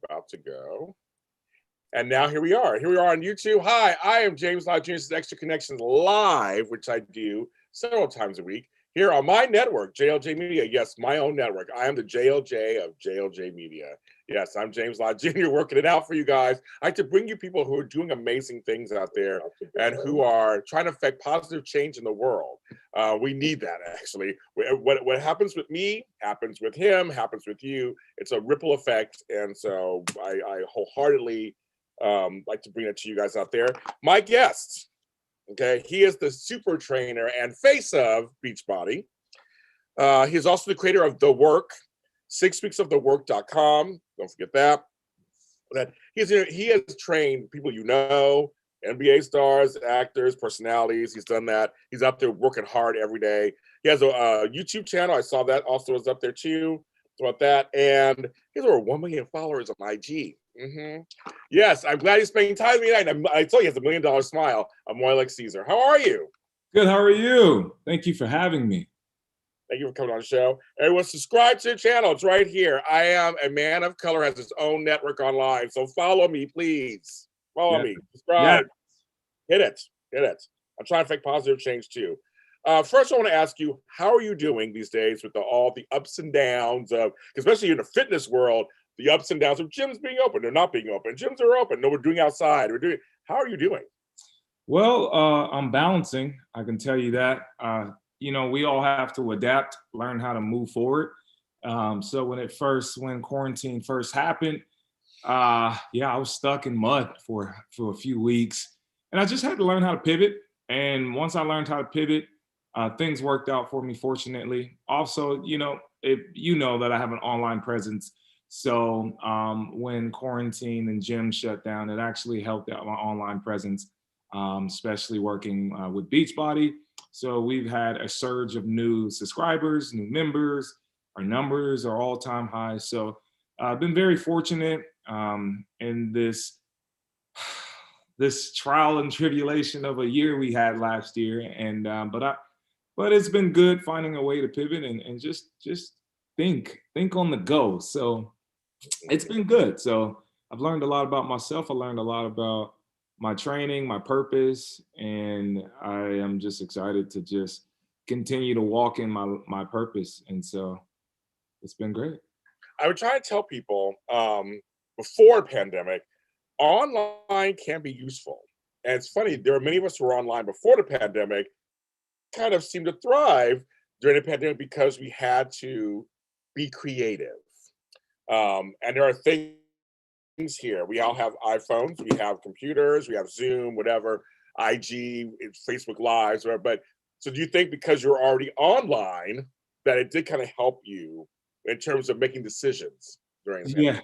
about to go. And now here we are. Here we are on YouTube. Hi, I am James Lott Jr. This is Extra Connections Live, which I do several times a week here on my network, JLJ Media. Yes, my own network. I am the JLJ of JLJ Media. Yes, I'm James Lott Jr. working it out for you guys. I like to bring you people who are doing amazing things out there and who are trying to affect positive change in the world. We need that, actually. What happens with me happens with him, happens with you. It's a ripple effect. And so I wholeheartedly like to bring it to you guys out there. My guest, okay, he is the super trainer and face of Beachbody. He is also the creator of The Work, 6weeksofthework.com. Don't forget that. He has trained people you know, NBA stars, actors, personalities. He's done that. He's out there working hard every day. He has a YouTube channel. I saw that also is up there too. About that, and he has over 1 million followers on IG. Yes, I'm glad he's spending time with me tonight. I told you he has $1 million smile. Amoila Cesar. How are you? Good. How are you? Thank you for having me. Thank you for coming on the show. Everyone, subscribe to the channel. It's right here. I am a man of color, has his own network online. So follow me, please. Follow me. Subscribe. Hit it. Hit it. I'm trying to affect positive change too. First, I want to ask you, how are you doing these days with all the ups and downs of, especially in the fitness world, the ups and downs of gyms being open, they're not being open, gyms are open, no, we're doing outside, how are you doing? Well, I'm balancing, I can tell you that. You know, we all have to adapt, learn how to move forward. So when quarantine first happened, I was stuck in mud for a few weeks, and I just had to learn how to pivot. And once I learned how to pivot, things worked out for me, fortunately. Also, that I have an online presence. So when quarantine and gym shut down, it actually helped out my online presence, especially working with Beachbody. So we've had a surge of new subscribers, new members. Our numbers are all-time high. So I've been very fortunate in this trial and tribulation of a year we had last year. And but it's been good finding a way to pivot and just think on the go. So it's been good. So I've learned a lot about myself. I learned a lot about my training, my purpose, and I am just excited to just continue to walk in my purpose. And so it's been great. I would try to tell people before pandemic, online can be useful. And it's funny, there are many of us who were online before the pandemic, kind of seemed to thrive during the pandemic because we had to be creative. And there are things here. We all have iPhones, we have computers, we have Zoom, whatever, IG, Facebook Lives, whatever. But so do you think because you're already online that it did kind of help you in terms of making decisions during the pandemic?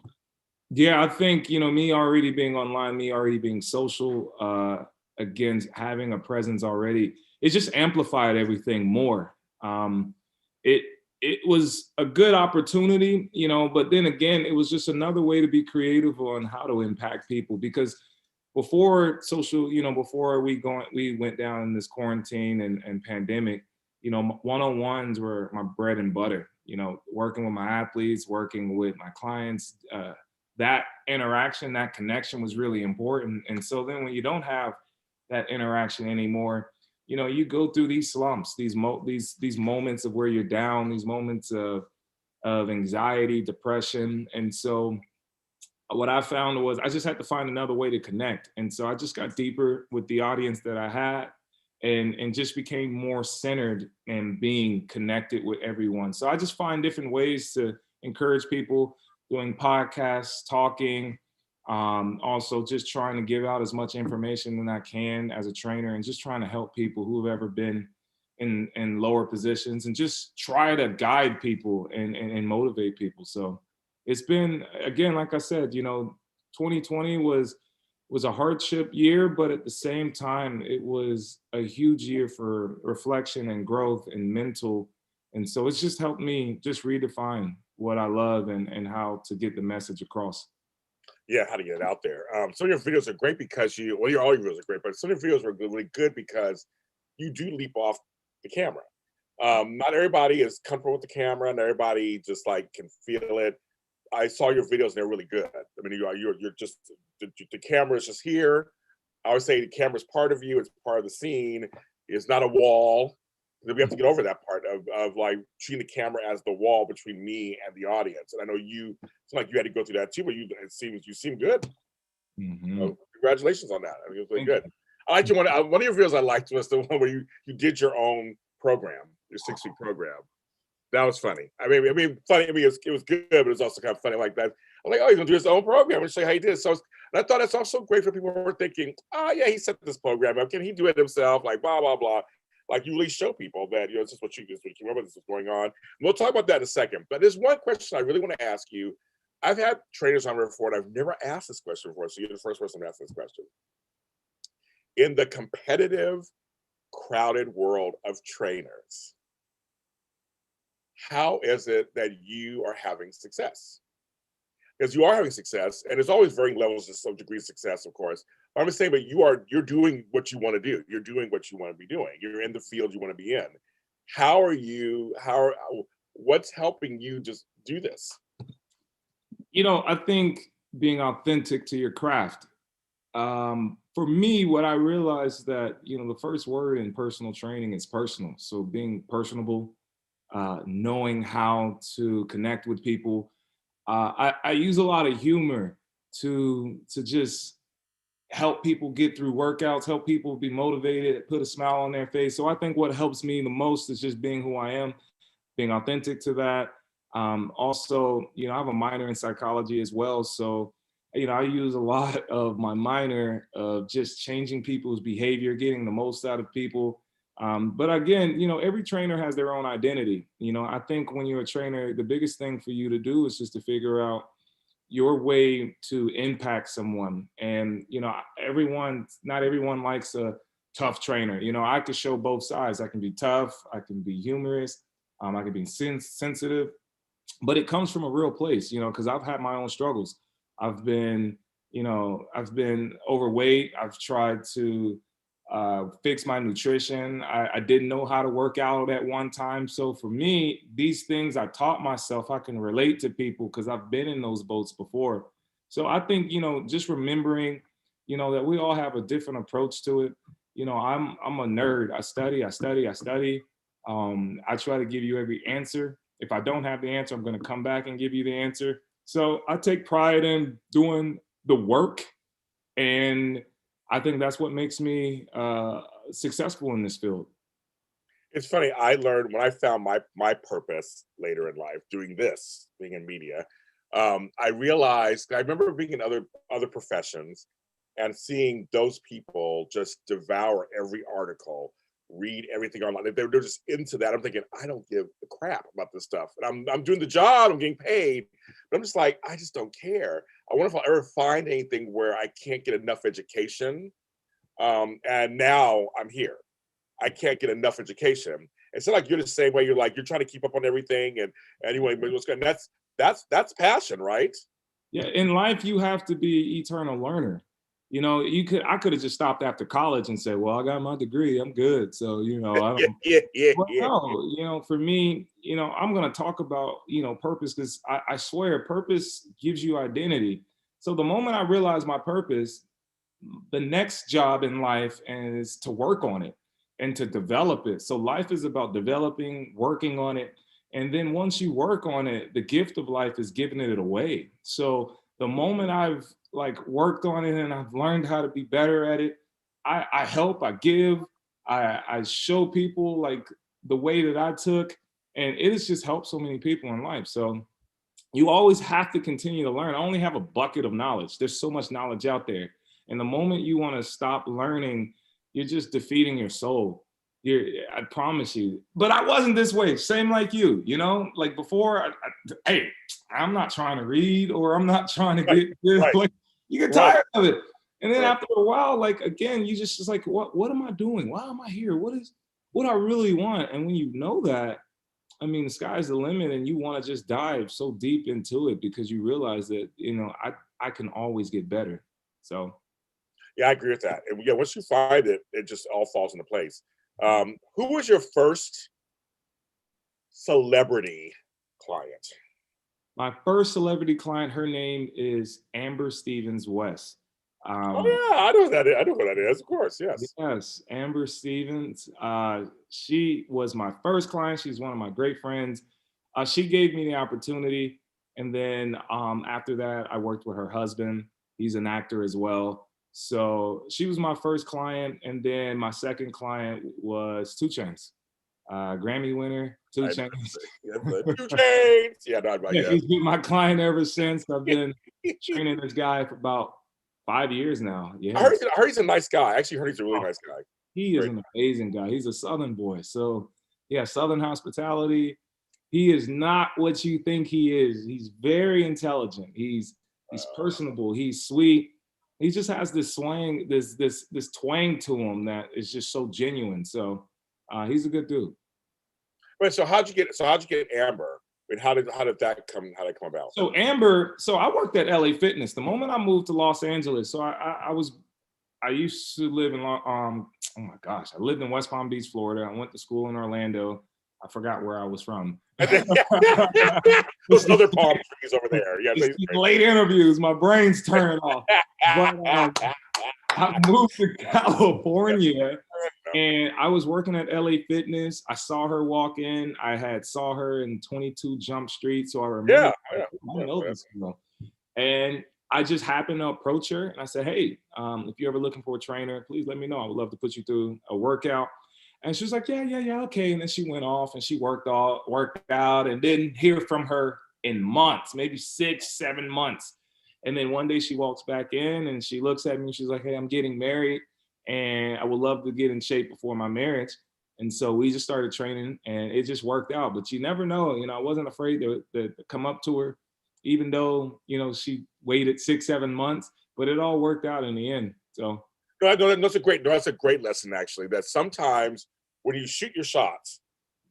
Yeah, I think, me already being online, me already being social, again, having a presence already, it just amplified everything more. It was a good opportunity, but then again, it was just another way to be creative on how to impact people. Because before social, before we went down in this quarantine and pandemic, one-on-ones were my bread and butter, working with my athletes, working with my clients, that interaction, that connection was really important. And so then when you don't have that interaction anymore, you go through these slumps, these moments of where you're down, these moments of anxiety, depression. And so what I found was I just had to find another way to connect. And so I just got deeper with the audience that I had and just became more centered and being connected with everyone. So I just find different ways to encourage people, doing podcasts, talking, also just trying to give out as much information as I can as a trainer and just trying to help people who have ever been in lower positions and just try to guide people and motivate people. So it's been, again, like I said, 2020 was a hardship year, but at the same time, it was a huge year for reflection and growth and mental. And so it's just helped me just redefine what I love and how to get the message across. Yeah, how to get it out there. Some of your videos are great because all your videos are great, but some of your videos were really good because you do leap off the camera. Not everybody is comfortable with the camera, and everybody just can feel it. I saw your videos and they're really good. I mean, you're just the camera is just here. I always say the camera's part of you. It's part of the scene. It's not a wall. Then we have to get over that part of like treating the camera as the wall between me and the audience. And I know it's like you had to go through that too, but you seem good. So congratulations on that. I mean, it was really good. I liked one of your videos I liked was the one where you did your own program, your 6-week program. That was funny. I mean, funny. I mean, it was good, but it was also kind of funny like that. I'm like, oh, he's gonna do his own program and show you how he did it. So I thought that's also great for people who are thinking, oh yeah, he set this program up. Can he do it himself? Like blah blah blah. Like you really show people that this is what you remember this is going on. And we'll talk about that in a second. But there's one question I really want to ask you. I've had trainers on before, and I've never asked this question before. So you're the first person to ask this question. In the competitive, crowded world of trainers, how is it that you are having success? Because you are having success, and there's always varying levels of degree of success, of course. But I'm just saying, but you're doing what you want to do. You're doing what you want to be doing. You're in the field you want to be in. What's helping you just do this? I think being authentic to your craft. For me, what I realized that, the first word in personal training is personal. So being personable, knowing how to connect with people. I use a lot of humor to just help people get through workouts, help people be motivated, put a smile on their face. So I think what helps me the most is just being who I am, being authentic to that. Also, I have a minor in psychology as well. So, I use a lot of my minor of just changing people's behavior, getting the most out of people. But again, every trainer has their own identity. I think when you're a trainer, the biggest thing for you to do is just to figure out your way to impact someone. And, not everyone likes a tough trainer. I could show both sides. I can be tough, I can be humorous, I can be sensitive, but it comes from a real place, because I've had my own struggles. I've been overweight. I've tried to fix my nutrition. I didn't know how to work out at one time. So for me, these things I taught myself, I can relate to people because I've been in those boats before. So I think, just remembering, that we all have a different approach to it. I'm a nerd. I study. I try to give you every answer. If I don't have the answer, I'm going to come back and give you the answer. So I take pride in doing the work, and I think that's what makes me successful in this field. It's funny. I learned when I found my purpose later in life doing this, being in media. I realized I remember being in other professions and seeing those people just devour every article, read everything online. They're just into that. I'm thinking, I don't give a crap about this stuff. And I'm doing the job, I'm getting paid, but I'm just like, I just don't care. I wonder if I'll ever find anything where I can't get enough education. And now I'm here. I can't get enough education. It's not like you're the same way. You're trying to keep up on everything and anyway, but what's good. That's passion, right? Yeah, in life you have to be eternal learner. I could have just stopped after college and said, well, I got my degree, I'm good. So, I don't. Yeah. Well, no, for me, I'm going to talk about, purpose, because I swear purpose gives you identity. So the moment I realized my purpose, the next job in life is to work on it and to develop it. So life is about developing, working on it. And then once you work on it, the gift of life is giving it away. So the moment I've worked on it and I've learned how to be better at it, I help, I give, I show people the way that I took, and it has just helped so many people in life. So you always have to continue to learn. I only have a bucket of knowledge. There's so much knowledge out there. And the moment you want to stop learning, you're just defeating your soul. I promise you. But I wasn't this way. Same like you, before, hey, I'm not trying to read, or I'm not trying to get this. Right. You get tired of it. And then after a while, again, you just what am I doing? Why am I here? What I really want? And when you know that, I mean, the sky's the limit, and you want to just dive so deep into it because you realize that, I can always get better. So. Yeah, I agree with that. And yeah, once you find it, it just all falls into place. Who was your first celebrity client? My first celebrity client, her name is Amber Stevens West. Oh yeah, I know that. I know who that is. Of course, yes. Yes, Amber Stevens. She was my first client. She's one of my great friends. She gave me the opportunity, and then after that, I worked with her husband. He's an actor as well. So she was my first client, and then my second client was 2 Chainz, Grammy winner, 2 Chainz. Yeah, the 2 Chainz. Yeah, no, Yeah, yeah. he's been my client ever since. I've been training this guy for about 5 years now. Yes. I heard he's a nice guy. I actually heard he's a really nice guy. He is Great. an amazing guy. He's a Southern boy. So, yeah, Southern hospitality. He is not what you think he is. He's very intelligent. He's personable. He's sweet. He just has this swang, this twang to him that is just so genuine. So, he's a good dude. Wait, so how'd you get Amber? I mean, how did that come about? So Amber, so I worked at LA Fitness. The moment I moved to Los Angeles, so I used to live in oh my gosh, I lived in West Palm Beach, Florida. I went to school in Orlando. I forgot where I was from. Those other palm trees over there. Yeah, late interviews, my brain's turned off. But I moved to California, and I was working at LA Fitness. I saw her walk in. I saw her in 22 Jump Street, so I remember. I know this girl. And I just happened to approach her, and I said, "Hey, if you're ever looking for a trainer, please let me know. I would love to put you through a workout." And she was like, yeah, okay. And then she went off and she worked out, and didn't hear from her in months, maybe 6, 7 months. And then one day she walks back in and she looks at me and she's like, "Hey, I'm getting married and I would love to get in shape before my marriage." And so we just started training and it just worked out. But you never know, I wasn't afraid to come up to her, even though, she waited 6, 7 months, but it all worked out in the end. So that's a great lesson, actually, that sometimes when you shoot your shots,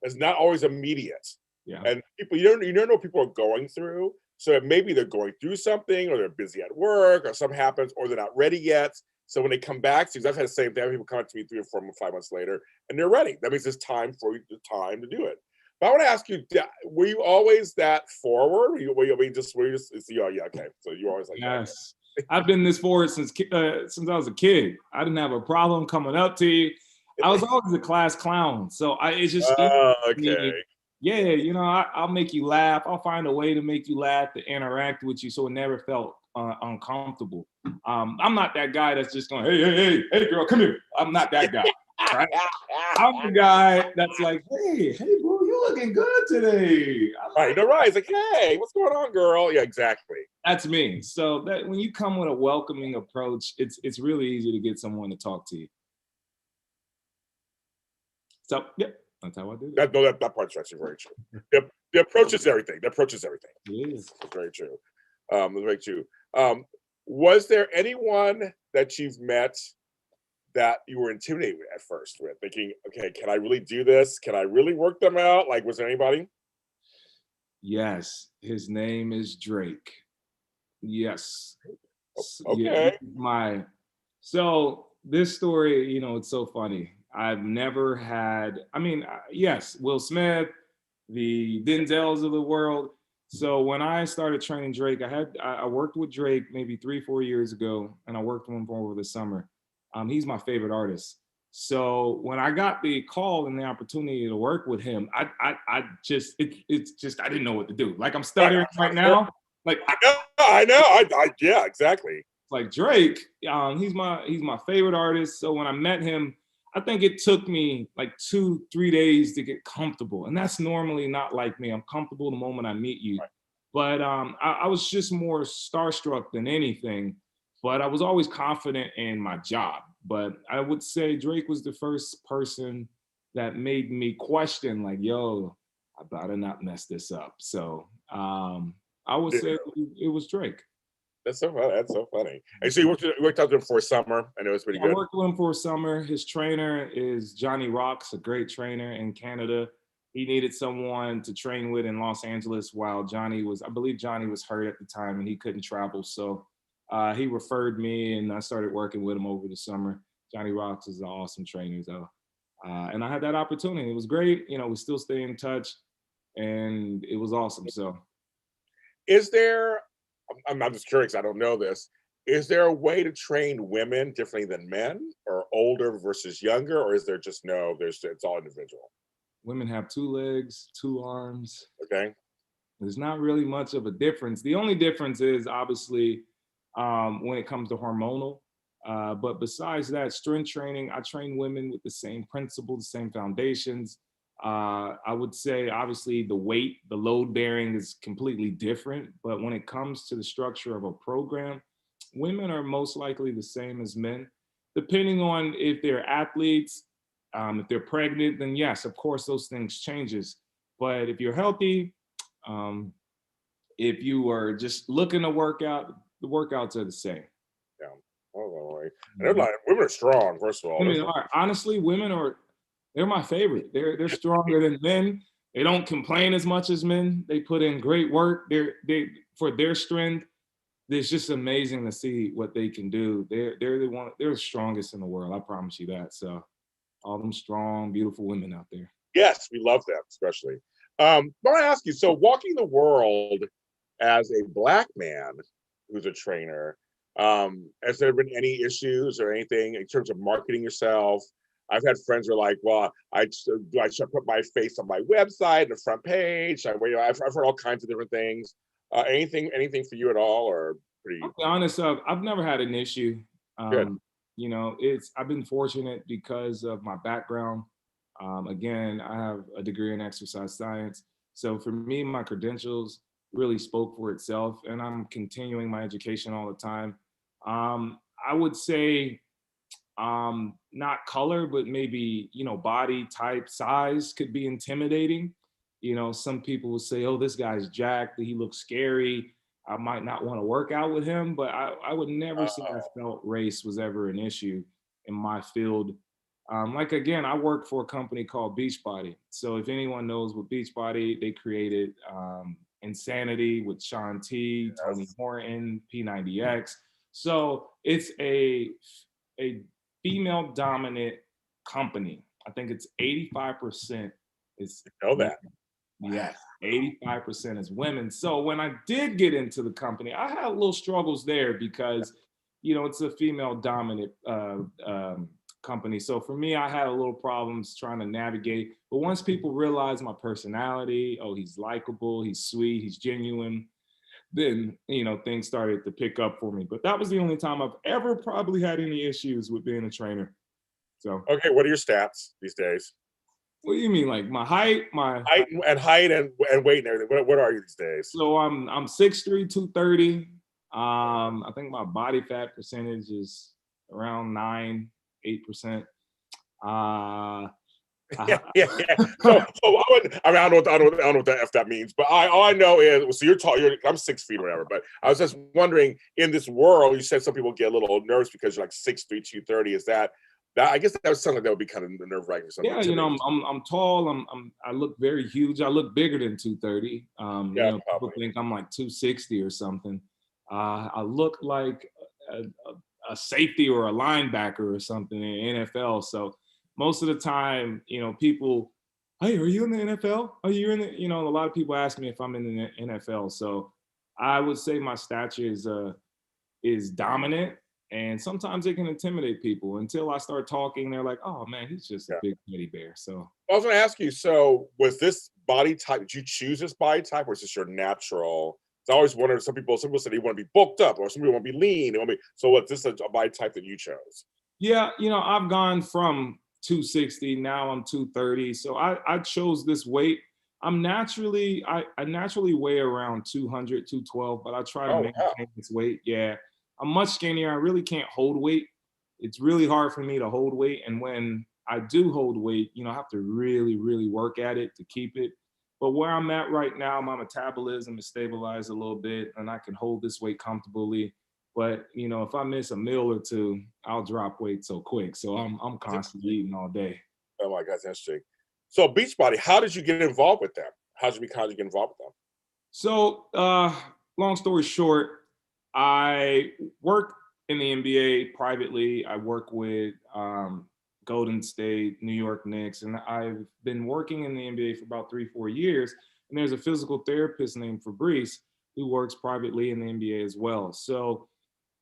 it's not always immediate. Yeah. And people, you don't know what people are going through. So maybe they're going through something, or they're busy at work, or something happens, or they're not ready yet. So when they come back, because I've had the same thing, people come up to me 3 or 4 or 5 months later, and they're ready. That means it's time for you, the time to do it. But I want to ask you, were you always that forward? Yeah, okay. So you always like yes. That. I've been this forward since I was a kid. I didn't have a problem coming up to you. I was always a class clown, so it's just okay. Yeah, I'll make you laugh. I'll find a way to make you laugh, to interact with you, so it never felt uncomfortable. I'm not that guy that's just going, hey, girl, come here. I'm not that guy. Right? I'm the guy that's like, hey, bro, you looking good today. Right, no, right. It's like, hey, what's going on, girl? Yeah, exactly. That's me. So that when you come with a welcoming approach, it's really easy to get someone to talk to you. So, yep, that's how I do it. That part's actually very true. The approach is everything. The approach is everything. It is. It's very true. Very true. Was there anyone that you've met that you were intimidated at first with, thinking, okay, can I really do this? Can I really work them out? Like, was there anybody? Yes, his name is Drake. Yes. Okay. Yeah, so this story, it's so funny. I've never had, yes, Will Smith, the Denzels of the world. So when I started training Drake, I worked with Drake maybe 3, 4 years ago, and I worked with him for over the summer. He's my favorite artist. So when I got the call and the opportunity to work with him, I didn't know what to do. Like, I'm stuttering right now. Like, I know. Yeah, exactly. Like Drake, he's my favorite artist. So when I met him, I think it took me like 2, 3 days to get comfortable. And that's normally not like me. I'm comfortable the moment I meet you. Right. But I was just more starstruck than anything. But I was always confident in my job. But I would say Drake was the first person that made me question, like, yo, I better not mess this up. So I would say it was Drake. That's so funny. That's so funny. And so you worked out with him for a summer, and it was pretty good. I worked with him for a summer. His trainer is Johnny Rocks, a great trainer in Canada. He needed someone to train with in Los Angeles while I believe Johnny was hurt at the time and he couldn't travel. So he referred me, and I started working with him over the summer. Johnny Rocks is an awesome trainer, though. And I had that opportunity. It was great. We still stay in touch, and it was awesome. So. Is there, I'm just curious, I don't know this. Is there a way to train women differently than men, or older versus younger, or is there just no, it's all individual? Women have 2 legs, 2 arms. Okay. There's not really much of a difference. The only difference is obviously when it comes to hormonal. But besides that, strength training, I train women with the same principle, the same foundations. I would say, obviously, the weight, the load bearing is completely different. But when it comes to the structure of a program, women are most likely the same as men, depending on if they're athletes. If they're pregnant, then yes, of course, those things changes. But if you're healthy, um, if you are just looking to work out, the workouts are the same. Yeah. Oh, right. And they're Mhm. like, women are strong, first of all. Women are honestly, women are they're my favorite. They're stronger than men. They don't complain as much as men. They put in great work. They for their strength. It's just amazing to see what they can do. They're the strongest in the world. I promise you that. So all them strong, beautiful women out there. Yes, we love them, especially. I want to ask you, so walking the world as a Black man who's a trainer, has there been any issues or anything in terms of marketing yourself? I've had friends who are like, well, I should put my face on my website, the front page. I've heard all kinds of different things. Anything for you at all, or pretty I'll be honest, I've never had an issue. good? I've been fortunate because of my background. Again, I have a degree in exercise science. So for me, my credentials really spoke for itself, and I'm continuing my education all the time. I would say not color, but maybe, body type, size could be intimidating. Some people will say, oh, this guy's jacked, he looks scary, I might not want to work out with him. But I would never say I felt race was ever an issue in my field. Like, again, I work for a company called Beachbody. So if anyone knows what Beachbody, they created Insanity with Sean T, Tony Yes. Horton, P90X. So it's a female dominant company. I think it's 85% is Know women. that. Yes, 85% is women. So when I did get into the company, I had little struggles there because, it's a female dominant company. So for me, I had a little problems trying to navigate. But once people realize my personality, oh, he's likable, he's sweet, he's genuine, then things started to pick up for me. But that was the only time I've ever probably had any issues with being a trainer. So Okay, what are your stats these days? what do you mean, like my height? Height and weight and everything. What are you these days? So I'm 6'3", 230. I think my body fat percentage is around 9-8%. Yeah. So I don't know what that means, but all I know is, so you're tall. I'm 6 feet or whatever. But I was just wondering, in this world, you said some people get a little nervous because you're like 6'3", 230. Is that? I guess that was something that would be kind of nerve wracking for some Yeah, people. I'm tall. I look very huge. I look bigger than 230. Yeah, People probably. think I'm like 260 or something. I look like a safety or a linebacker or something in the NFL. So most of the time, people, hey, are you in the NFL? Are you in the? A lot of people ask me if I'm in the NFL. So I would say my stature is dominant. And sometimes it can intimidate people until I start talking. They're like, oh man, he's just a Yeah. big teddy bear. So I was going to ask you. So, was this body type? Did you choose this body type, or is this your natural? I always wondered. Some people say they want to be bulked up, or some people want to be lean. So, what's this a body type that you chose? yeah, I've gone from 260, now I'm 230. So I chose this weight. I naturally weigh around 200, 212, but I try to Oh, wow. maintain this weight. Yeah. I'm much skinnier. I really can't hold weight. It's really hard for me to hold weight. And when I do hold weight, I have to really, really work at it to keep it. But where I'm at right now, my metabolism is stabilized a little bit and I can hold this weight comfortably. But if I miss a meal or two, I'll drop weight so quick. So I'm constantly eating all day. Oh my God, that's interesting. So, Beachbody, how did you get involved with them? How did you get involved with them? So long story short, I work in the NBA privately. I work with Golden State, New York Knicks, and I've been working in the NBA for about 3-4 years. And there's a physical therapist named Fabrice who works privately in the NBA as well. So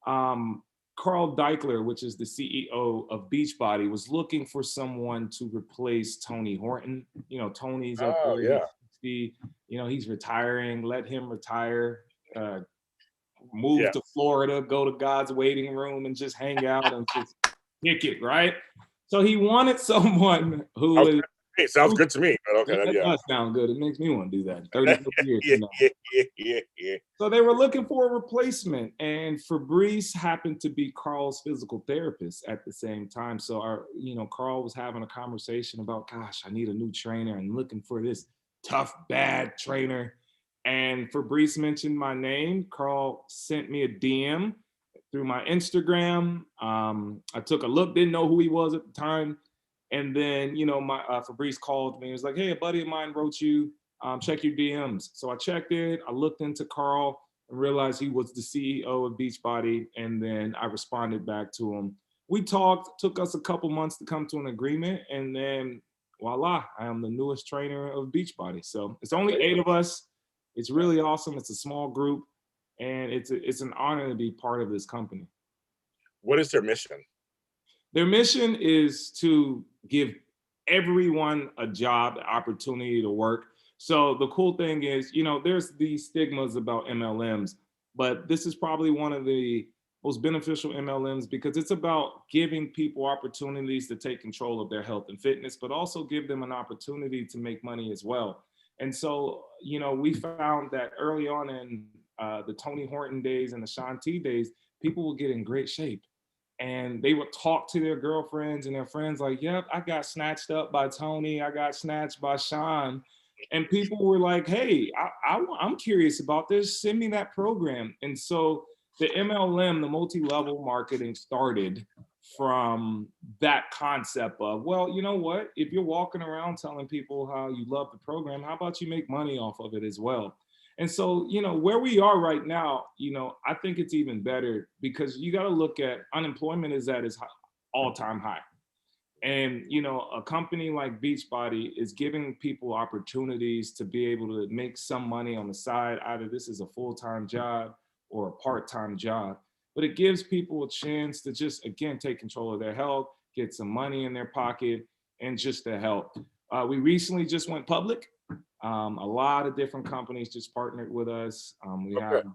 Carl Deichler, which is the CEO of Beachbody, was looking for someone to replace Tony Horton. You know, Tony's up Oh there, yeah. he's 60, you know, he's retiring, let him retire, move Yeah. to Florida, go to God's waiting room and just hang out and just kick it, right? So he wanted someone who Okay. was Hey, sounds good to me. But okay, that yeah. does sound good. It makes me want to do that in 34 years Yeah, from now. yeah. So they were looking for a replacement, and Fabrice happened to be Carl's physical therapist at the same time. So Carl was having a conversation about, gosh, I need a new trainer. I'm looking for this tough, bad trainer. And Fabrice mentioned my name. Carl sent me a DM through my Instagram. I took a look, didn't know who he was at the time. And then, my Fabrice called me. He was like, hey, a buddy of mine wrote you, check your DMs. So I checked it. I looked into Carl and realized he was the CEO of Beachbody. And then I responded back to him. We talked, took us a couple months to come to an agreement. And then voila, I am the newest trainer of Beachbody. So it's only 8 of us. It's really awesome. It's a small group. And it's an honor to be part of this company. What is their mission? Their mission is to give everyone a job, the opportunity to work. So the cool thing is, there's these stigmas about MLMs, but this is probably one of the most beneficial MLMs because it's about giving people opportunities to take control of their health and fitness, but also give them an opportunity to make money as well. And so, we found that early on in the Tony Horton days and the Sean T days, people would get in great shape. And they would talk to their girlfriends and their friends like, yep, I got snatched up by Tony. I got snatched by Sean. And people were like, hey, I'm curious about this. Send me that program. And so the MLM, the multi-level marketing, started from that concept of, well, you know what? If you're walking around telling people how you love the program, how about you make money off of it as well? And so, where we are right now, I think it's even better because you got to look at unemployment is at its all-time high. And, a company like Beachbody is giving people opportunities to be able to make some money on the side. Either this is a full-time job or a part-time job, but it gives people a chance to just, again, take control of their health, get some money in their pocket, and just to help. We recently just went public. A lot of different companies just partnered with us. We have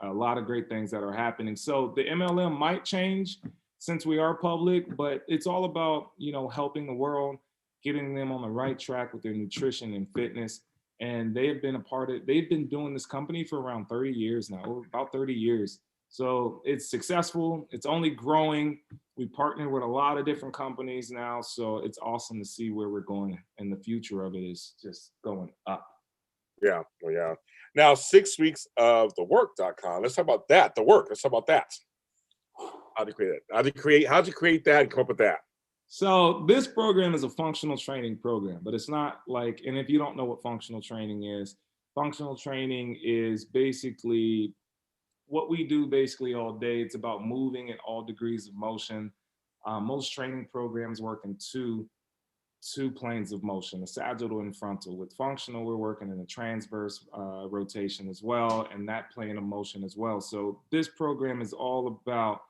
a lot of great things that are happening. So the MLM might change since we are public, but it's all about, helping the world, getting them on the right track with their nutrition and fitness. And they've been doing this company for around 30 years now, about 30 years. So it's successful. It's only growing. We partner with a lot of different companies now. So it's awesome to see where we're going. And the future of it is just going up. Yeah. Well, yeah. Now, 6 weeks of thework.com. Let's talk about that. The work. Let's talk about that. How'd you create it? How'd you create that and come up with that? So this program is a functional training program, but it's not like, and if you don't know what functional training is basically what we do basically all day. It's about moving in all degrees of motion. Most training programs work in two planes of motion, the sagittal and frontal. With functional, we're working in a transverse rotation as well, and that plane of motion as well. So this program is all about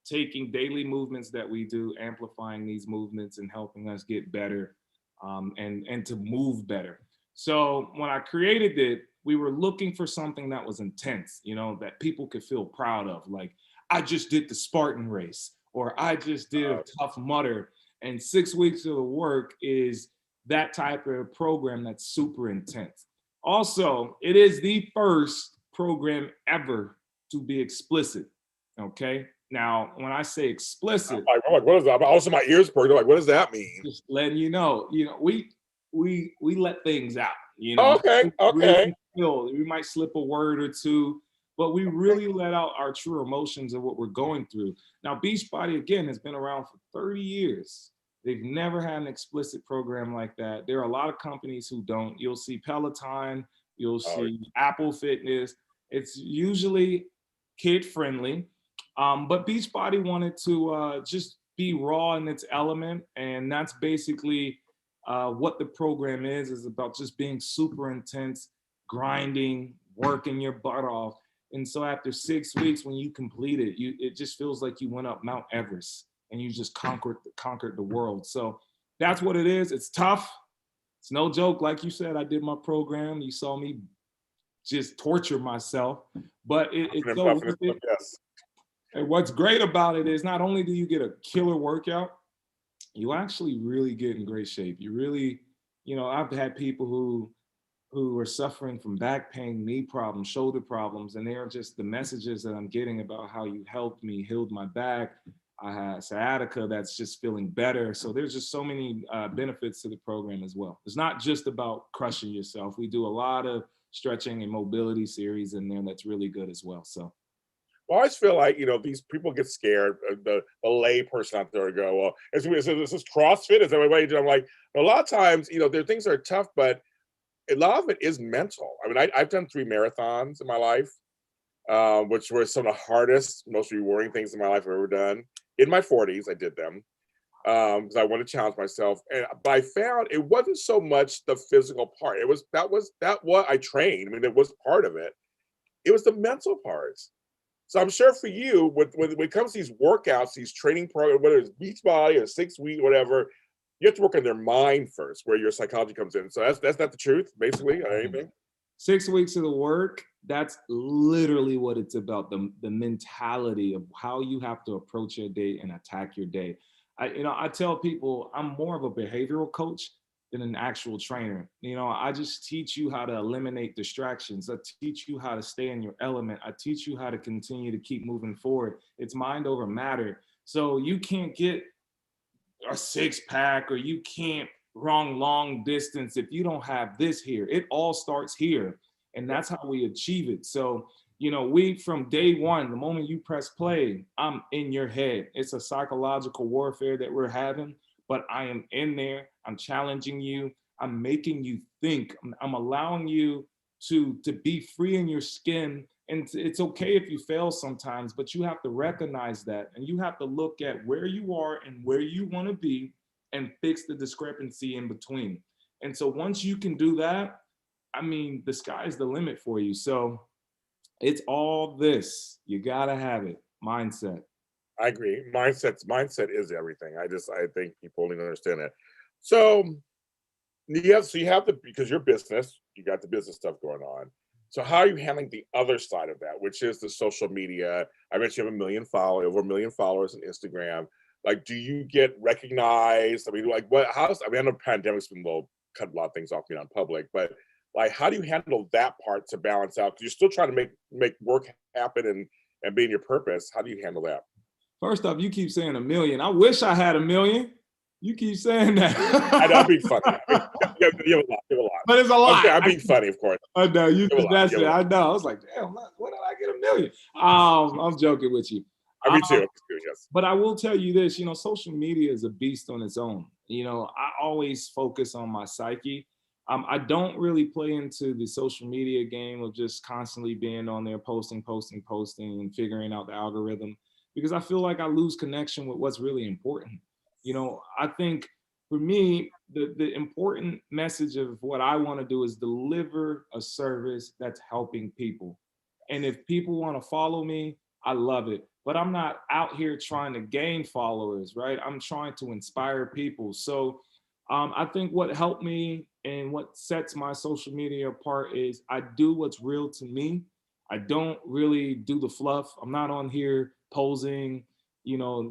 taking daily movements that we do, amplifying these movements and helping us get better and to move better. So when I created it, we were looking for something that was intense, that people could feel proud of. Like, I just did the Spartan race, or I just did a Tough Mudder. And 6 weeks of the work is that type of program that's super intense. Also, it is the first program ever to be explicit. Okay. Now, when I say explicit, I'm like, what is that? Also, my ears perked. Like, what does that mean? just letting you know, we let things out. Okay. We might slip a word or two, but we really let out our true emotions of what we're going through. Now, Beachbody, again, has been around for 30 years. They've never had an explicit program like that. There are a lot of companies who don't. You'll see Peloton, you'll see Apple Fitness. It's usually kid-friendly, but Beachbody wanted to just be raw in its element, and that's basically what the program is about, just being super intense, grinding, working your butt off. And so after 6 weeks, when you complete it, it just feels like you went up Mount Everest and you just conquered the world. So that's what it is. It's tough. It's no joke. Like you said, I did my program. You saw me just torture myself, but it's so worth it. Yes. And what's great about it is not only do you get a killer workout, you actually really get in great shape. You really, I've had people who are suffering from back pain, knee problems, shoulder problems, and they are just the messages that I'm getting about how you helped me, healed my back. I had sciatica that's just feeling better. So there's just so many benefits to the program as well. It's not just about crushing yourself. We do a lot of stretching and mobility series in there that's really good as well. So. Well, I always feel like, these people get scared. The lay person out there go, well, is this CrossFit? Is that what you do? I'm like, a lot of times, there are things that are tough, but a lot of it is mental. I mean, I've done 3 marathons in my life, which were some of the hardest, most rewarding things in my life I've ever done. In my 40s, I did them because I wanted to challenge myself. But I found it wasn't so much the physical part. It was that what I trained. I mean, it was part of it. It was the mental parts. So I'm sure for you, when it comes to these workouts, these training programs, whether it's Beachbody or 6 week, whatever, you have to work on their mind first, where your psychology comes in. So that's not the truth, basically, or anything. 6 weeks of the work, that's literally what it's about, the mentality of how you have to approach your day and attack your day. I tell people I'm more of a behavioral coach than an actual trainer. I just teach you how to eliminate distractions. I teach you how to stay in your element. I teach you how to continue to keep moving forward. It's mind over matter. So you can't get a 6-pack or you can't run long distance if you don't have this here. It all starts here, and that's how we achieve it. So we, from day one, the moment you press play, I'm in your head. It's a psychological warfare that we're having, but I am in there. I'm challenging you. I'm making you think. I'm allowing you to be free in your skin. And it's okay if you fail sometimes, but you have to recognize that. And you have to look at where you are and where you want to be and fix the discrepancy in between. And so once you can do that, I mean, the sky's the limit for you. So it's all this. You got to have it. Mindset. I agree. Mindset is everything. I think people need to understand that. So you have because your business, you got the business stuff going on. So how are you handling the other side of that, which is the social media? I mentioned you have over 1 million followers on Instagram. Like, do you get recognized? I mean, like, I know the pandemic's been cut a lot of things off being on public, but like, how do you handle that part to balance out? Because you're still trying to make work happen and be in your purpose. How do you handle that? First off, you keep saying 1 million. I wish I had 1 million. You keep saying that. I'm being funny. You have a lot. But it's a lot. Okay, I'm being funny, of course. I know you that's it. I know. I was like, damn, when did I get 1 million? I'm joking with you. Me too. Yes. But I will tell you this, social media is a beast on its own. I always focus on my psyche. I don't really play into the social media game of just constantly being on there posting, and figuring out the algorithm, because I feel like I lose connection with what's really important. I think for me, the important message of what I want to do is deliver a service that's helping people. And if people want to follow me, I love it. But I'm not out here trying to gain followers, right? I'm trying to inspire people. So I think what helped me and what sets my social media apart is I do what's real to me. I don't really do the fluff. I'm not on here posing,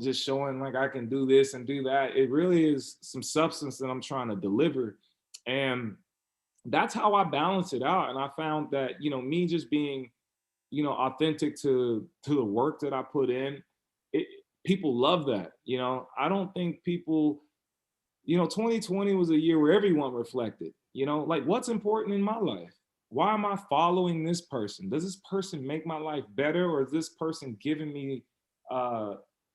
just showing like I can do this and do that. It really is some substance that I'm trying to deliver. And that's how I balance it out. And I found that, me just being, authentic to the work that I put in, people love that. I don't think people, 2020 was a year where everyone reflected, like, what's important in my life? Why am I following this person? Does this person make my life better, or is this person giving me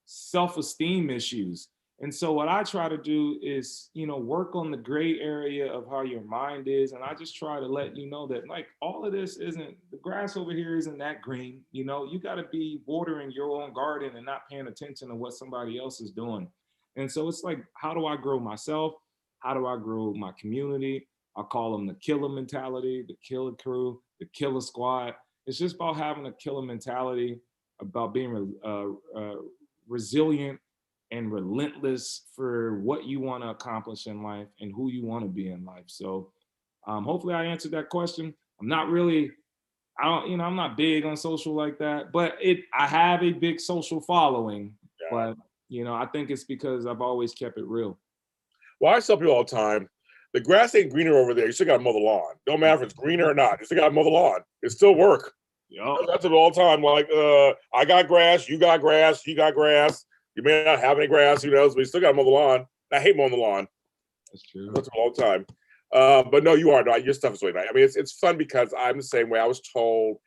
self-esteem issues? And so what I try to do is, work on the gray area of how your mind is. And I just try to let you know that, like, all of this isn't, the grass over here isn't that green. You got to be watering your own garden and not paying attention to what somebody else is doing. And so it's like, how do I grow myself? How do I grow my community? I call them the killer mentality, the killer crew. the killer squad. It's just about having a killer mentality, about being resilient and relentless for what you want to accomplish in life and who you want to be in life. So hopefully I answered that question. I'm not really, I'm not big on social like that, but I have a big social following, but I think it's because I've always kept it real. Well, I tell people all the time, the grass ain't greener over there. You still got to mow the lawn. Don't matter if it's greener or not. You still got to mow the lawn. It still work. Yep. That's it all the time. Like, I got grass, you got grass, he got grass. You may not have any grass, who knows, but you still got to mow the lawn. I hate mowing the lawn. That's true. That's all the time. But no, you are. No, your stuff is really nice. I mean, it's fun because I'm the same way. I was told,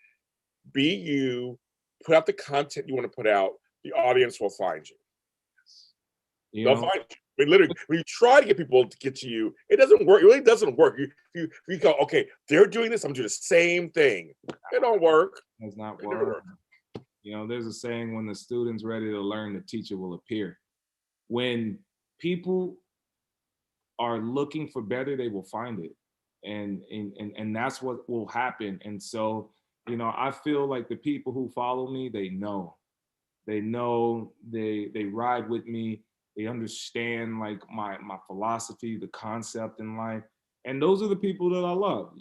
be you, put out the content you want to put out. The audience will find you. They'll find you. I mean, literally, when you try to get people to get to you, it doesn't work. It really doesn't work. You go, okay, they're doing this. I'm doing the same thing. It don't work. It does not work. There's a saying, when the student's ready to learn, the teacher will appear. When people are looking for better, they will find it. And that's what will happen. And so, I feel like the people who follow me, they know, they ride with me. They understand like my philosophy, the concept in life. And those are the people that I love,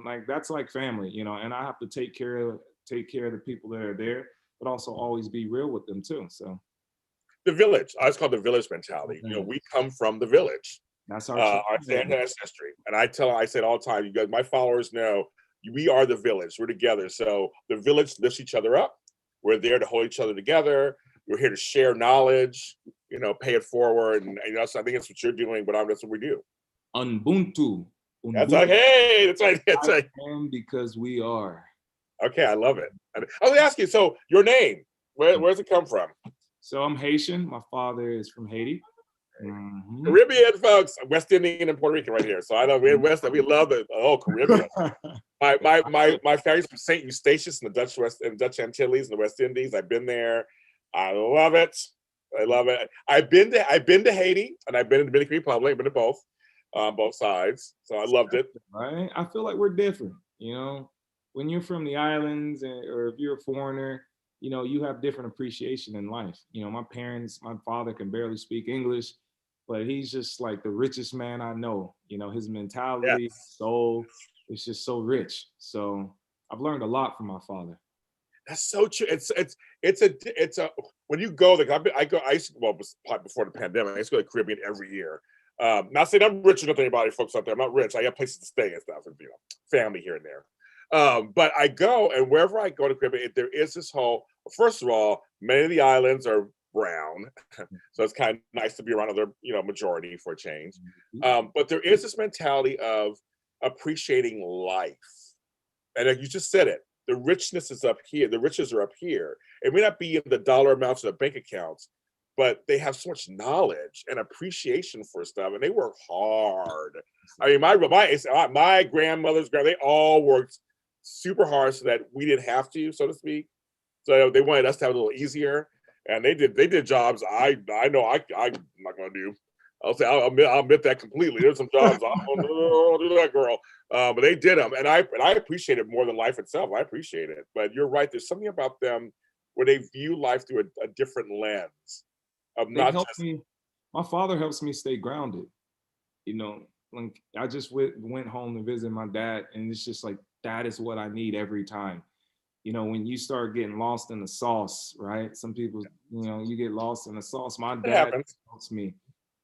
like that's like family, and I have to take care of the people that are there, but also always be real with them too. So the village, I was called the village mentality. We come from the village. That's our ancestry. And I say it all the time, you guys, my followers know we are the village. We're together. So the village lifts each other up. We're there to hold each other together. We're here to share knowledge, pay it forward. And so I think that's what you're doing, but that's what we do. Ubuntu. That's like, hey, that's right. That's right. Because we are. Okay, I love it. I was going to ask you, so your name, where's it come from? So I'm Haitian. My father is from Haiti. Mm-hmm. Caribbean folks, West Indian and Puerto Rican right here. So I know we're in West, we love it. Oh, Caribbean. my family's from St. Eustatius in the Dutch Antilles in the West Indies. I've been there. I love it. I love it. I've been to Haiti and I've been to the Dominican Republic. I've been to both sides. So I loved it. Right. I feel like we're different. When you're from the islands or if you're a foreigner, you have different appreciation in life. My father can barely speak English, but he's just like the richest man I know. His mentality, soul, it's just so rich. So I've learned a lot from my father. That's so true. It's a when you go, like I used to, before the pandemic, I used to go to the Caribbean every year. Not saying I'm rich enough to anybody, folks out there. I'm not rich. I have places to stay and stuff, and family here and there. But I go, and wherever I go to Caribbean, there is this whole. First of all, many of the islands are brown, so it's kind of nice to be around other, majority for a change. But there is this mentality of appreciating life, and like you just said it. The richness is up here. The riches are up here. It may not be in the dollar amounts of the bank accounts, but they have so much knowledge and appreciation for stuff, and they work hard. I mean, my grandmother's they all worked super hard so that we didn't have to, so to speak. So they wanted us to have it a little easier, and they did jobs I know I'm not going to do. I'll admit that completely. There's some jobs I don't do that, girl. But they did them, and I appreciate it more than life itself. I appreciate it. But you're right. There's something about them where they view life through a different lens. My father helps me stay grounded. Like I just went home to visit my dad, and it's just like that is what I need every time. When you start getting lost in the sauce, right? Some people, you get lost in the sauce. My dad helps me.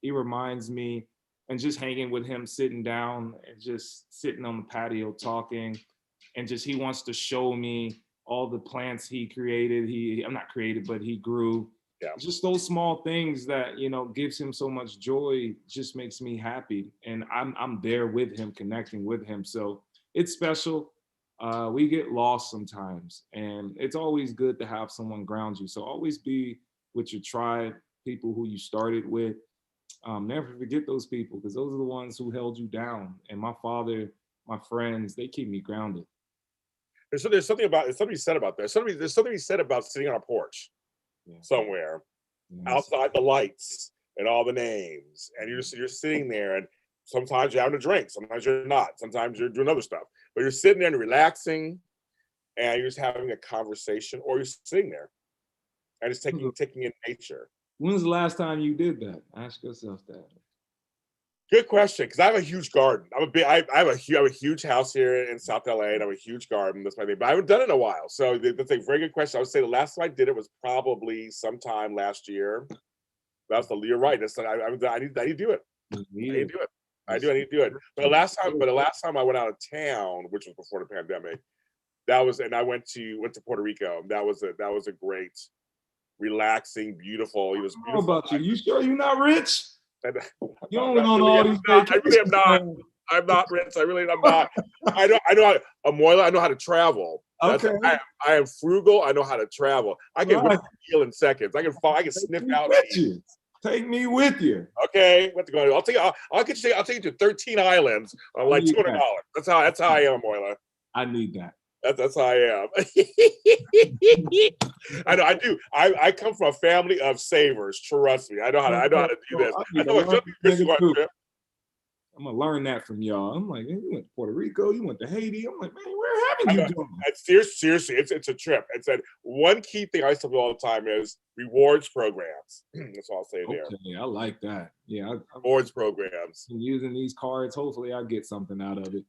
He reminds me, and just hanging with him, sitting down and just sitting on the patio talking, and just he wants to show me all the plants he created. I'm not created, but he grew. Yeah. Just those small things that gives him so much joy just makes me happy, and I'm there with him, connecting with him. So it's special. We get lost sometimes, and it's always good to have someone ground you. So always be with your tribe, people who you started with. Never forget those people, because those are the ones who held you down. And my father, my friends, they keep me grounded. There's something said about that. There's something said about sitting on a porch somewhere outside the lights and all the names, and you're sitting there, and sometimes you're having a drink, sometimes you're not, sometimes you're doing other stuff, but you're sitting there and relaxing, and you're just having a conversation, or you're sitting there and just taking in nature. When's the last time you did that? Ask yourself that. Good question, because I have a huge garden. I have a huge house here in South LA, and I have a huge garden. That's my thing, but I haven't done it in a while. So that's a very good question. I would say the last time I did it was probably sometime last year. You're right. I need to do it. I need to do it. I need to do it. But the last time I went out of town, which was before the pandemic, I went to Puerto Rico. That was a great, relaxing, beautiful. It was beautiful. How about you? You sure you're not rich? You don't know all these vacations. I really am not. I'm not rich. I really am not. I know Amoila, I know how to travel. Okay. I am frugal. I know how to travel. I can whip the deal in seconds. I can sniff out. Take me with you. Okay, what to go? I'll take you to 13 islands on like $200. That's how I am, Amoila. I need that. That's how I am. I know. I do. I come from a family of savers. Trust me. I know how to do this. I'm gonna learn that from y'all. I'm like, you went to Puerto Rico, you went to Haiti. I'm like, man, where haven't you gone? Seriously, it's a trip. It's that one key thing I tell people all the time is rewards programs. That's all I'll say there. Okay, I like that. Yeah, rewards programs. Using these cards, hopefully I get something out of it.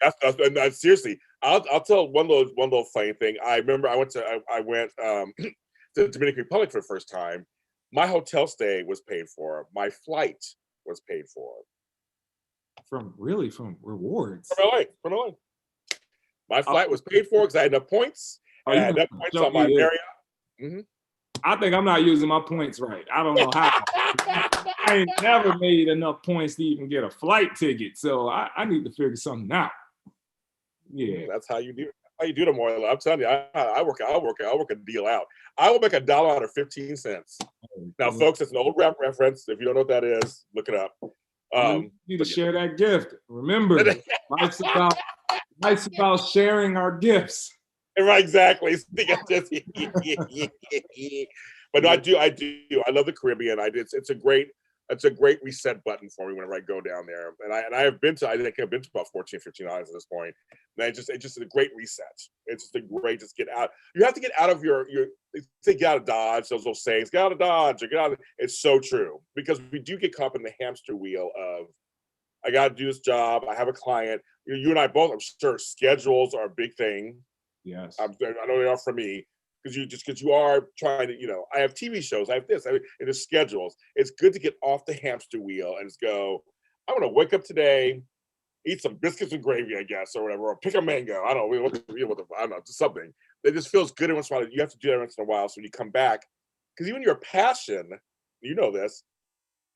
That's seriously. I'll tell one little funny thing. I remember I went to the Dominican Republic for the first time. My hotel stay was paid for. My flight was paid for. From rewards? From LA. My flight was paid for because I had enough points. I had enough points on my Marriott. Mm-hmm. I think I'm not using my points right. I don't know how. I ain't never made enough points to even get a flight ticket. So I need to figure something out. Yeah. That's how you do it. How you do it, Amoila. I'm telling you, I'll work a deal out. I will make $1 out of 15 cents. Now, folks, it's an old rap reference. If you don't know what that is, look it up. You need to share that gift. Remember, life's about sharing our gifts. Right, exactly. But no, I do. I love the Caribbean. It's a great reset button for me whenever I go down there. And I have been to, I think I've been to about 14, 15 islands at this point. And it's just a great reset. It's just a great, just get out. You have to get out of get out of Dodge, those little sayings, get out of Dodge, or get out of, it's so true. Because we do get caught up in the hamster wheel of, I got to do this job. I have a client. You and I both, I'm sure schedules are a big thing. Yes. I know they are for me. Because you are trying to, I have TV shows, I have this, and the schedules. It's good to get off the hamster wheel and just go, I'm going to wake up today, eat some biscuits and gravy, I guess, or whatever, or pick a mango. I don't know, just something. It just feels good once in a while. You have to do that once in a while. So when you come back, because even your passion, you know this,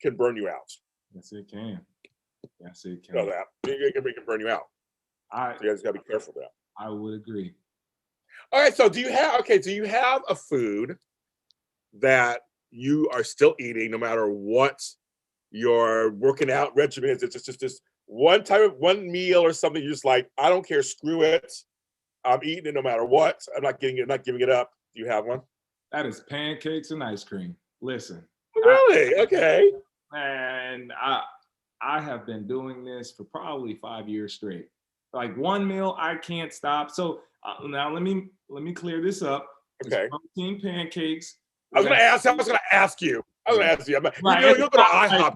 can burn you out. Yes, it can. Yes, it can. You know that. It can burn you out. So you guys got to be careful of that. I would agree. All right, so do you have a food that you are still eating no matter what your working out regimen is? It's just one meal or something you're just like, I don't care, screw it. I'm eating it no matter what. I'm not giving it up. Do you have one? That is pancakes and ice cream. Listen. Really? Okay. And I have been doing this for probably 5 years straight. Like one meal, I can't stop. So now let me clear this up. Okay. It's protein pancakes. I was gonna ask you. You go to IHOP.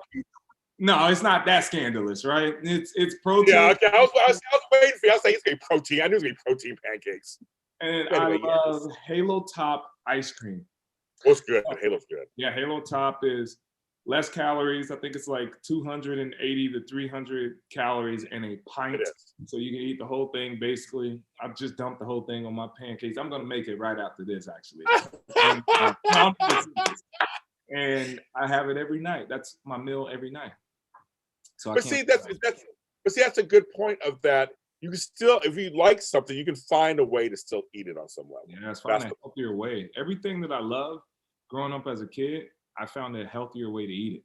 No, it's not that scandalous, right? It's protein. Yeah, okay. I was waiting for you. I was saying it's gonna be protein. I knew it was gonna be protein pancakes. And anyway, I love Halo Top ice cream. What's good? Halo's good. Yeah, Halo Top is less calories. I think it's like 280 to 300 calories in a pint. So you can eat the whole thing, basically. I've just dumped the whole thing on my pancakes. I'm going to make it right after this, actually. And I have it every night. That's my meal every night. So that's a good point of that. You can still, if you like something, you can find a way to still eat it on some level. Yeah, it's finding a healthier way. Everything that I love growing up as a kid, I found a healthier way to eat it.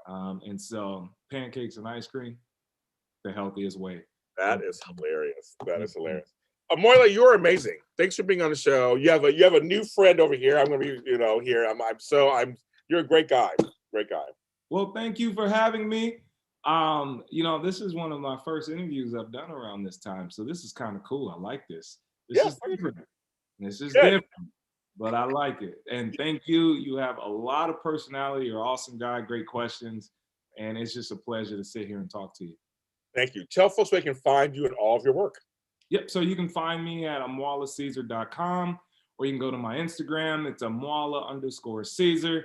And so pancakes and ice cream, the healthiest way. That is hilarious. That is hilarious. Amoila, you're amazing. Thanks for being on the show. You have a new friend over here. I'm going to be, here. You're a great guy. Great guy. Well, thank you for having me. This is one of my first interviews I've done around this time, so this is kind of cool. I like this. This Yeah, is different. This is good. different, but I like it. And thank you. You have a lot of personality. You're an awesome guy. Great questions, and it's just a pleasure to sit here and talk to you. Thank you. Tell folks where they can find you and all of your work. Yep. So you can find me at amoilacesar.com, or you can go to my Instagram. It's Amoila_Cesar.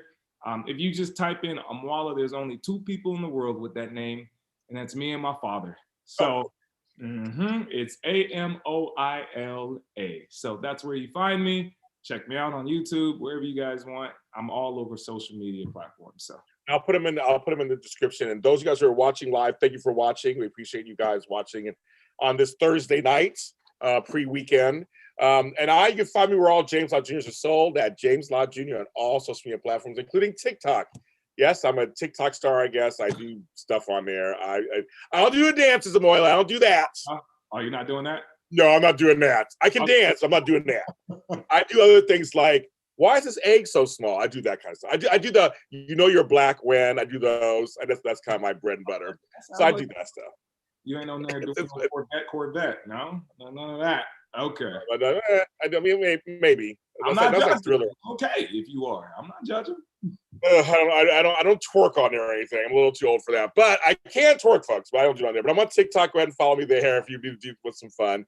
If you just type in Amoila, there's only 2 people in the world with that name, and that's me and my father. So it's Amoila. So that's where you find me. Check me out on YouTube, wherever you guys want. I'm all over social media platforms. So I'll put them in the description. And those of you guys who are watching live, thank you for watching. We appreciate you guys watching on this Thursday night, pre-weekend. And you can find me where all James Lott Jr.'s are sold, at James Lott Jr. on all social media platforms, including TikTok. Yes, I'm a TikTok star, I guess. I do stuff on there. I don't do the dances, Amoila. I don't do that. Are you not doing that? No, I'm not doing that. I can dance. I'm not doing that. I do other things like, why is this egg so small? I do that kind of stuff. I do the, you're black when. I do those. And that's kind of my bread and butter. So I do that stuff. You ain't on there doing Corvette. No, none of that. Okay. I mean, maybe. I'm not judging. Like okay, if you are, I'm not judging. I don't twerk on there or anything. I'm a little too old for that, but I can twerk, folks. But I don't do it on there. But I'm on TikTok. Go ahead and follow me there if you do with some fun.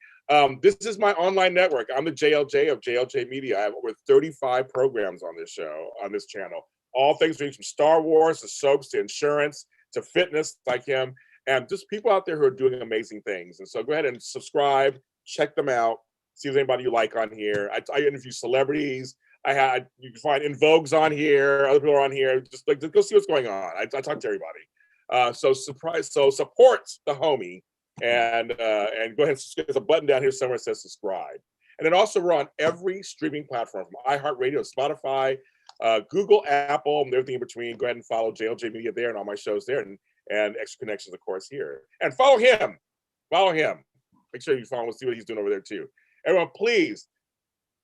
This is my online network. I'm the JLJ of JLJ Media. I have over 35 programs on this show, on this channel. All things ranging from Star Wars to soaps to insurance to fitness, like him, and just people out there who are doing amazing things. And so go ahead and subscribe, check them out, see if there's anybody you like on here. I interview celebrities. You can find In Vogue's on here. Other people are on here. Just like go see what's going on. I talk to everybody. So support the homie, and go ahead and there's a button down here somewhere that says subscribe. And then also we're on every streaming platform from iHeartRadio, Spotify, Google, Apple, and everything in between. Go ahead and follow JLJ Media there and all my shows there, and Extra Connections, of course, here. And follow him. Follow him. Make sure you follow him. See what he's doing over there too. Everyone, please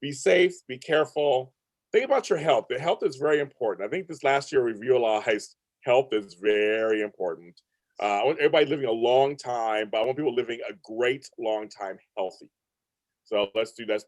be safe, be careful. Think about your health. The health is very important. I think this last year we realized health is very important. I want everybody living a long time, but I want people living a great long time healthy. So let's do that.